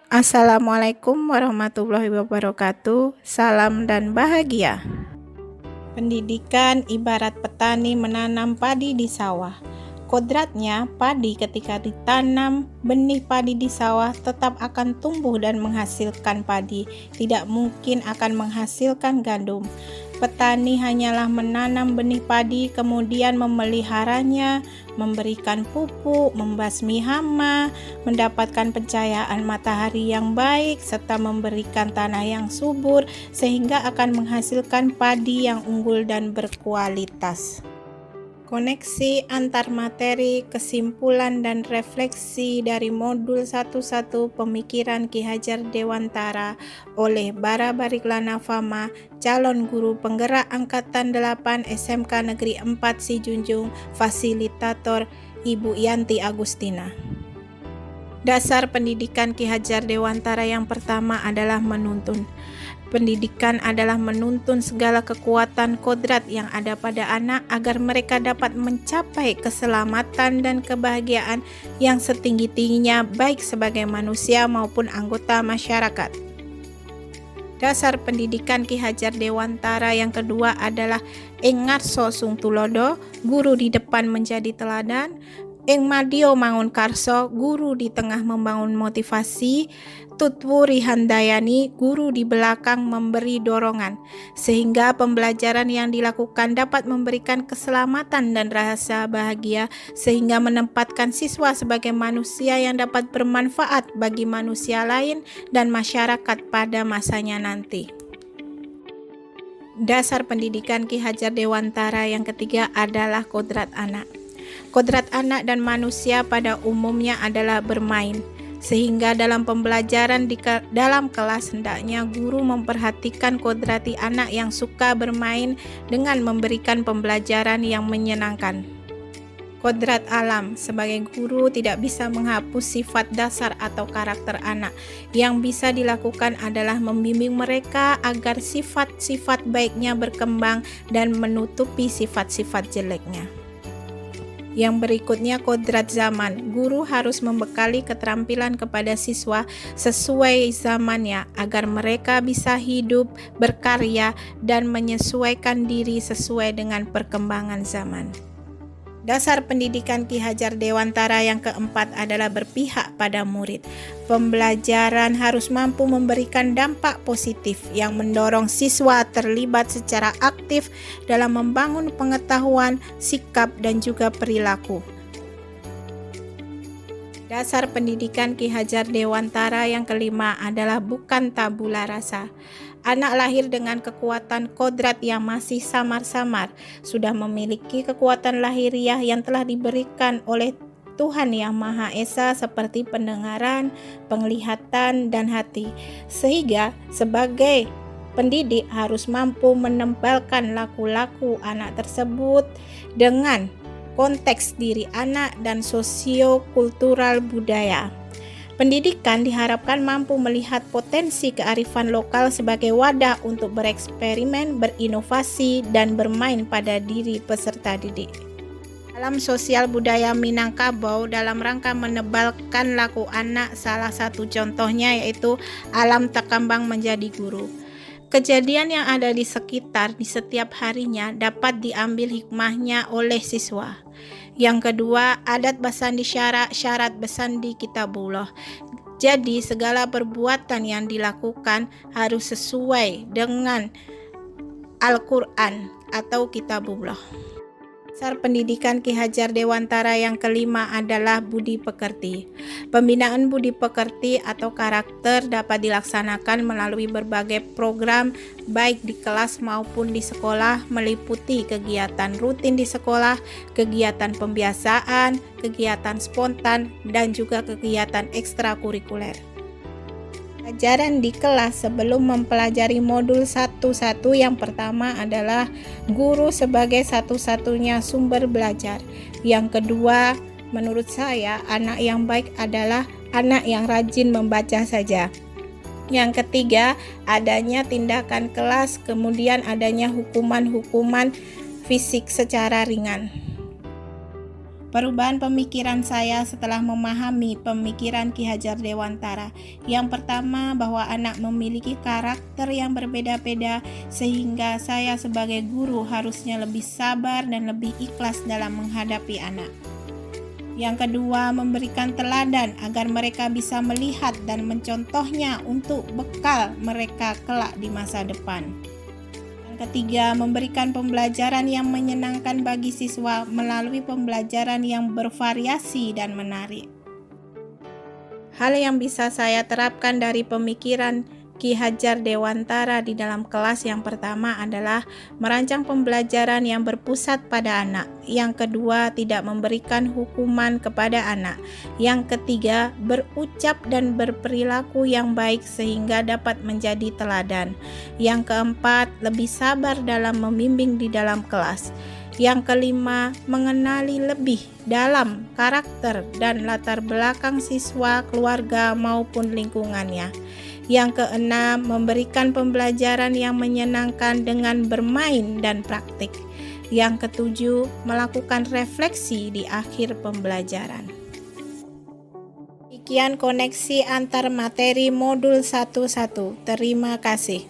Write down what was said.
Assalamualaikum warahmatullahi wabarakatuh. Salam dan bahagia. Pendidikan ibarat petani menanam padi di sawah. Kodratnya, padi ketika ditanam benih padi di sawah tetap akan tumbuh dan menghasilkan padi, tidak mungkin akan menghasilkan gandum. Petani hanyalah menanam benih padi, kemudian memeliharanya, memberikan pupuk, membasmi hama, mendapatkan pencahayaan matahari yang baik, serta memberikan tanah yang subur, sehingga akan menghasilkan padi yang unggul dan berkualitas. Koneksi antar materi, kesimpulan dan refleksi dari modul 11 Pemikiran Ki Hajar Dewantara oleh Bara Bariklana Fama, calon guru penggerak Angkatan 8 SMK Negeri 4 Sijunjung, fasilitator Ibu Yanti Agustina. Dasar pendidikan Ki Hajar Dewantara yang pertama adalah menuntun. Pendidikan adalah menuntun segala kekuatan kodrat yang ada pada anak agar mereka dapat mencapai keselamatan dan kebahagiaan yang setinggi-tingginya baik sebagai manusia maupun anggota masyarakat. Dasar pendidikan Ki Hajar Dewantara yang kedua adalah ing ngarso sung tulodo, guru di depan menjadi teladan, ing madio mangun karso, guru di tengah membangun motivasi, tutwuri handayani, guru di belakang memberi dorongan, sehingga pembelajaran yang dilakukan dapat memberikan keselamatan dan rasa bahagia, sehingga menempatkan siswa sebagai manusia yang dapat bermanfaat bagi manusia lain dan masyarakat pada masanya nanti. Dasar pendidikan Ki Hajar Dewantara yang ketiga adalah kodrat anak. Kodrat anak dan manusia pada umumnya adalah bermain, sehingga dalam pembelajaran dalam kelas hendaknya guru memperhatikan kodrati anak yang suka bermain dengan memberikan pembelajaran yang menyenangkan. Kodrat alam, sebagai guru tidak bisa menghapus sifat dasar atau karakter anak. Yang bisa dilakukan adalah membimbing mereka agar sifat-sifat baiknya berkembang dan menutupi sifat-sifat jeleknya. Yang berikutnya kodrat zaman. Guru harus membekali keterampilan kepada siswa sesuai zamannya agar mereka bisa hidup, berkarya, dan menyesuaikan diri sesuai dengan perkembangan zaman. Dasar pendidikan Ki Hajar Dewantara yang keempat adalah berpihak pada murid. Pembelajaran harus mampu memberikan dampak positif yang mendorong siswa terlibat secara aktif dalam membangun pengetahuan, sikap, dan juga perilaku. Dasar pendidikan Ki Hajar Dewantara yang kelima adalah bukan tabula rasa. Anak lahir dengan kekuatan kodrat yang masih samar-samar, sudah memiliki kekuatan lahiriah yang telah diberikan oleh Tuhan Yang Maha Esa seperti pendengaran, penglihatan, dan hati. Sehingga sebagai pendidik harus mampu menembalkan laku-laku anak tersebut dengan konteks diri anak dan sosio-kultural budaya. Pendidikan diharapkan mampu melihat potensi kearifan lokal sebagai wadah untuk bereksperimen, berinovasi, dan bermain pada diri peserta didik. Dalam sosial budaya Minangkabau, dalam rangka menebalkan laku anak, salah satu contohnya yaitu alam takambang menjadi guru. Kejadian yang ada di sekitar di setiap harinya dapat diambil hikmahnya oleh siswa. Yang kedua, adat basandi syarat basandi kitabullah. Jadi segala perbuatan yang dilakukan harus sesuai dengan Al-Quran atau kitabullah. Dasar pendidikan Ki Hajar Dewantara yang kelima adalah budi pekerti. Pembinaan budi pekerti atau karakter dapat dilaksanakan melalui berbagai program baik di kelas maupun di sekolah, meliputi kegiatan rutin di sekolah, kegiatan pembiasaan, kegiatan spontan, dan juga kegiatan ekstrakurikuler. Pelajaran di kelas sebelum mempelajari modul 11 yang pertama adalah guru sebagai satu-satunya sumber belajar. Yang kedua, menurut saya anak yang baik adalah anak yang rajin membaca saja. Yang ketiga, adanya tindakan kelas, kemudian adanya hukuman-hukuman fisik secara ringan. Perubahan pemikiran saya setelah memahami pemikiran Ki Hajar Dewantara. Yang pertama, bahwa anak memiliki karakter yang berbeda-beda, sehingga saya sebagai guru harusnya lebih sabar dan lebih ikhlas dalam menghadapi anak. Yang kedua, memberikan teladan agar mereka bisa melihat dan mencontohnya untuk bekal mereka kelak di masa depan. Yang ketiga, memberikan pembelajaran yang menyenangkan bagi siswa melalui pembelajaran yang bervariasi dan menarik. Hal yang bisa saya terapkan dari pemikiran Ki Hajar Dewantara di dalam kelas yang pertama adalah merancang pembelajaran yang berpusat pada anak. Yang kedua, tidak memberikan hukuman kepada anak. Yang ketiga, berucap dan berperilaku yang baik sehingga dapat menjadi teladan. Yang keempat, lebih sabar dalam membimbing di dalam kelas. Yang kelima, mengenali lebih dalam karakter dan latar belakang siswa, keluarga maupun lingkungannya. Yang keenam, memberikan pembelajaran yang menyenangkan dengan bermain dan praktik. Yang ketujuh, melakukan refleksi di akhir pembelajaran. Demikian koneksi antar materi modul 11. Terima kasih.